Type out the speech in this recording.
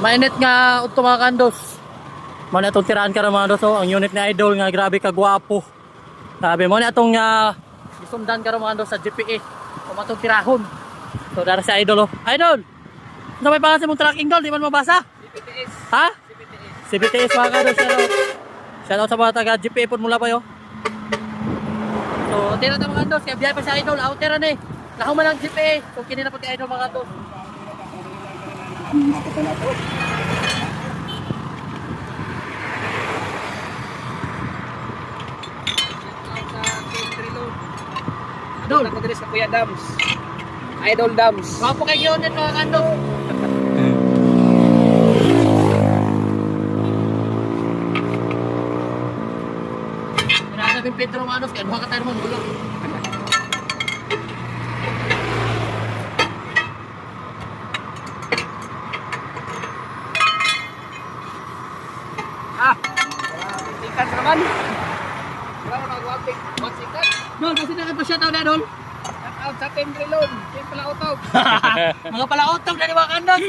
Mainit nga ito mga kandos. Muna itong tirahan ka ng mga kandos. Oh. Ang unit ni Idol nga grabe kagwapo. Sabi mo na itong isundan ka ng mga kandos sa GPA. Kung itong tirahon. So dara si Idol. Oh. Idol! Ano may pangasin mong tracking doll? Di man mabasa? CPTS. Ha? CPTS. CPTS mga kandos. Shout out sa mga taga GPA po mula pa yo. So tira ito mga kandos. Kaya biyay pa si Idol. Out tira na eh. Nakaman ang GPA. So kinina pa kay Idol mga kandos. Idol, ako diri sa Kuya Dams. Idol Dams. Wapo kay Gionet mga kandos. Pinasa bin Pedro Manos kaya baka tayo naman bulak. Sikat naman. Wala na mag-wapik. What's sikat? Dol, kasi nakipasya tao na Dol. Shout out sa Team Trilon. Team Palautog. Mga palaotog na ni mga kandos.